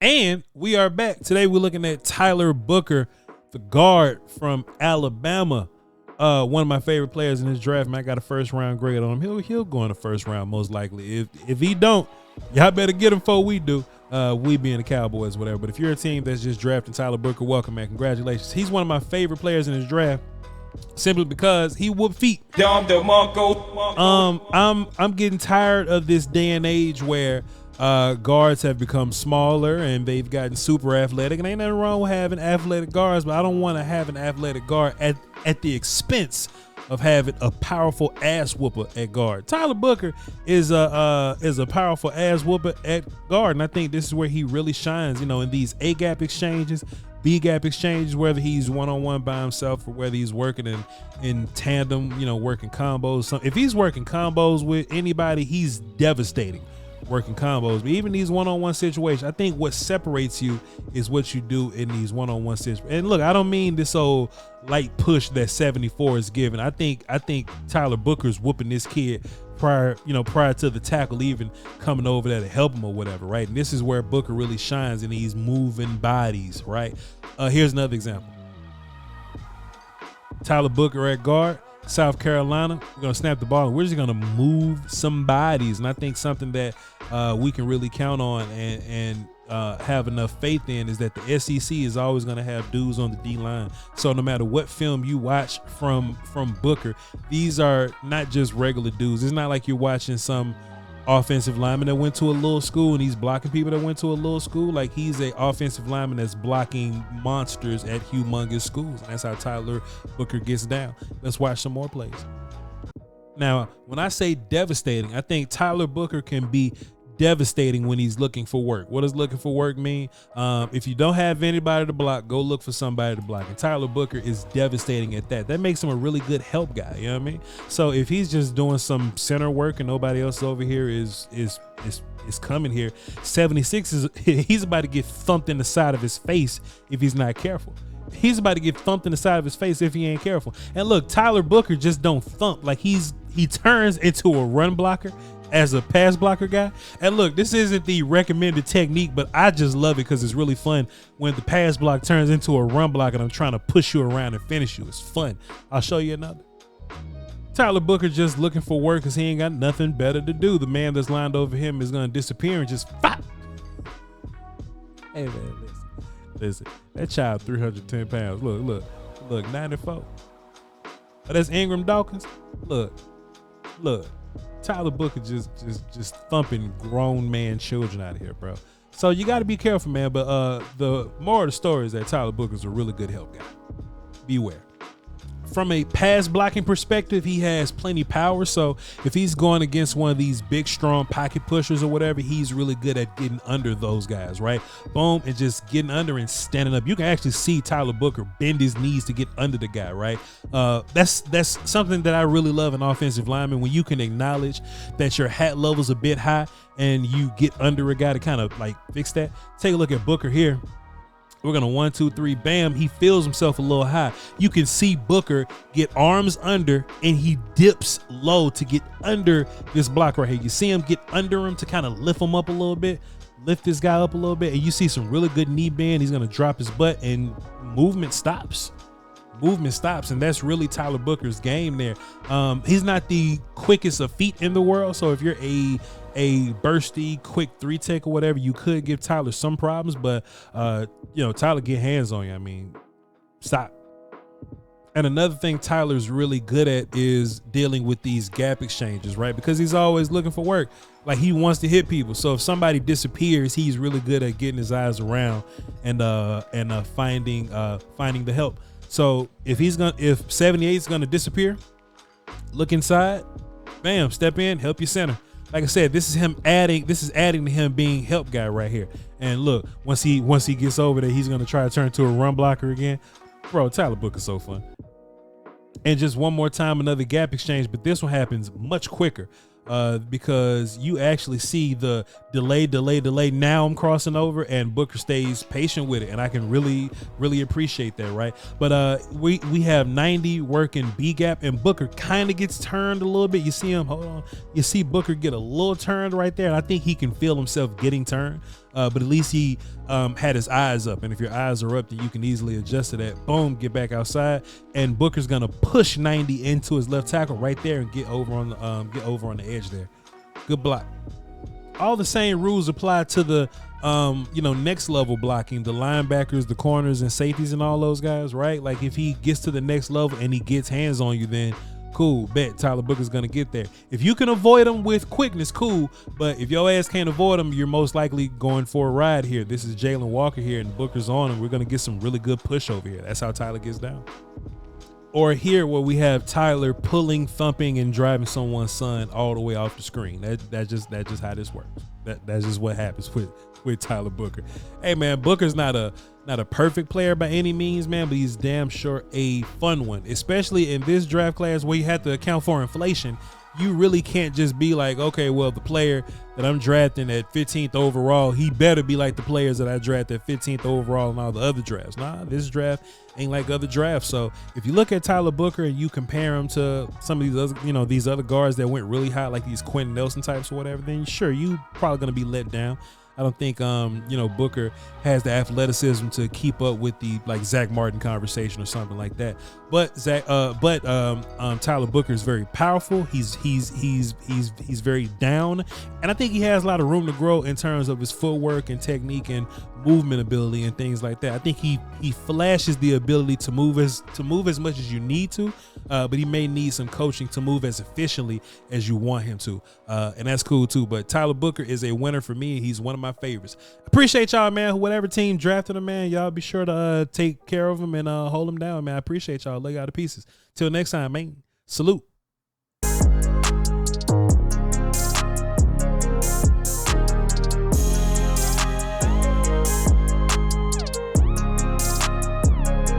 And we are back. Today we're looking at Tyler Booker, the guard from Alabama. One of my favorite players in this draft, man. I got a first round grade on him. He'll go in the first round most likely. If he don't, y'all better get him before we do. We being the Cowboys, whatever. But if you're a team that's just drafting Tyler Booker, welcome, man. Congratulations. He's one of my favorite players in this draft simply because he whooped feet. I'm getting tired of this day and age where guards have become smaller and they've gotten super athletic, and ain't nothing wrong with having athletic guards, but I don't want to have an athletic guard at the expense of having a powerful ass whooper at guard. Tyler Booker is a powerful ass whooper at guard, and I think this is where he really shines, in these A gap exchanges, B gap exchanges, whether he's one-on-one by himself or whether he's working in tandem, working combos. So if he's working combos with anybody, he's devastating working combos. But even these one-on-one situations, I think what separates you is what you do in these one-on-one situations. And look, I don't mean this old light push that 74 is giving. I think Tyler Booker's whooping this kid prior to the tackle even coming over there to help him or whatever, right? And this is where Booker really shines, in these moving bodies, right? Here's another example. Tyler Booker at guard, South Carolina, we're going to snap the ball, and we're just going to move some bodies. And I think something that we can really count on and have enough faith in is that the SEC is always going to have dudes on the D-line. So no matter what film you watch from Booker, these are not just regular dudes. It's not like you're watching some offensive lineman that went to a little school and he's blocking people that went to a little school. Like, he's a offensive lineman that's blocking monsters at humongous schools. And that's how Tyler Booker gets down. Let's watch some more plays. Now, when I say devastating, I think Tyler Booker can be devastating when he's looking for work. What does looking for work mean? If you don't have anybody to block, go look for somebody to block. And Tyler Booker is devastating at that. That makes him a really good help guy. You know what I mean? So if he's just doing some center work and nobody else over here is coming here, 76 he's about to get thumped in the side of his face if he's not careful. He's about to get thumped in the side of his face if he ain't careful. And look, Tyler Booker just don't thump. Like, he turns into a run blocker as a pass blocker guy. And look, this isn't the recommended technique, but I just love it because it's really fun when the pass block turns into a run block and I'm trying to push you around and finish you. It's fun. I'll show you another. Tyler Booker just looking for work because he ain't got nothing better to do. The man that's lined over him is going to disappear and just pop. Hey man, listen. That child 310 pounds. Look, 94. Oh, that's Ingram Dawkins. Look. Tyler Booker just thumping grown man children out of here, bro. So you got to be careful, man. But the moral of the story is that Tyler Booker's a really good help guy. Beware. From a pass blocking perspective, he has plenty power. So if he's going against one of these big, strong pocket pushers or whatever, he's really good at getting under those guys, right? Boom, and just getting under and standing up. You can actually see Tyler Booker bend his knees to get under the guy, right? That's something that I really love in offensive linemen, when you can acknowledge that your hat level's a bit high and you get under a guy to kind of like fix that. Take a look at Booker here. We're going to 1, 2, 3, bam. He feels himself a little high. You can see Booker get arms under and he dips low to get under this block right here. You see him get under him to kind of lift him up a little bit, lift this guy up a little bit. And you see some really good knee bend. He's going to drop his butt and movement stops. And that's really Tyler Booker's game there. He's not the quickest of feet in the world. So if you're a bursty, quick 3-tech or whatever, you could give Tyler some problems, but Tyler get hands on you. I mean, stop. And another thing Tyler's really good at is dealing with these gap exchanges, right? Because he's always looking for work. Like, he wants to hit people. So if somebody disappears, he's really good at getting his eyes around and finding the help. So if 78 is gonna disappear, look inside, bam, step in, help your center. Like I said, this is adding to him being help guy right here. And look, once he gets over there, he's gonna try to turn to a run blocker again. Bro, Tyler Booker's so fun. And just one more time, another gap exchange, but this one happens much quicker. Because you actually see the delay. Now I'm crossing over, and Booker stays patient with it, and I can really appreciate that, right? But we have 90 working B gap, and Booker kind of gets turned a little bit. You see him, hold on. You see Booker get a little turned right there, and I think he can feel himself getting turned. but at least he had his eyes up. And if your eyes are up, then you can easily adjust to that. Boom, get back outside. And Booker's gonna push 90 into his left tackle right there and get over on the edge there. Good block. All the same rules apply to the next level blocking, the linebackers, the corners, and safeties, and all those guys, right? Like if he gets to the next level and he gets hands on you, then cool, bet Tyler Booker's gonna get there. If you can avoid him with quickness, cool. But if your ass can't avoid him, you're most likely going for a ride here. This is Jalen Walker here, and Booker's on him. We're gonna get some really good push over here. That's how Tyler gets down. Or here where we have Tyler pulling, thumping, and driving someone's son all the way off the screen. That's just how this works. That's just what happens with Tyler Booker. Hey man, Booker's not a perfect player by any means, man, but he's damn sure a fun one, especially in this draft class where you have to account for inflation. You really can't just be like, okay, well, the player that I'm drafting at 15th overall, he better be like the players that I drafted at 15th overall in all the other drafts. Nah, this draft ain't like other drafts. So if you look at Tyler Booker and you compare him to some of these other, these other guards that went really high, like these Quentin Nelson types or whatever, then sure, you probably going to be let down. I don't think Booker has the athleticism to keep up with the like Zach Martin conversation or something like that. But Tyler Booker is very powerful. He's very down, and I think he has a lot of room to grow in terms of his footwork and technique and movement ability and things like that. I think he flashes the ability to move as much as you need to, but he may need some coaching to move as efficiently as you want him to, and that's cool too. But Tyler Booker is a winner for me. He's one of my favorites. Appreciate y'all, man. Whatever team drafted him, man, y'all be sure to take care of him and hold him down, man. I appreciate y'all. Lay out the pieces. Till next time, man. Salute.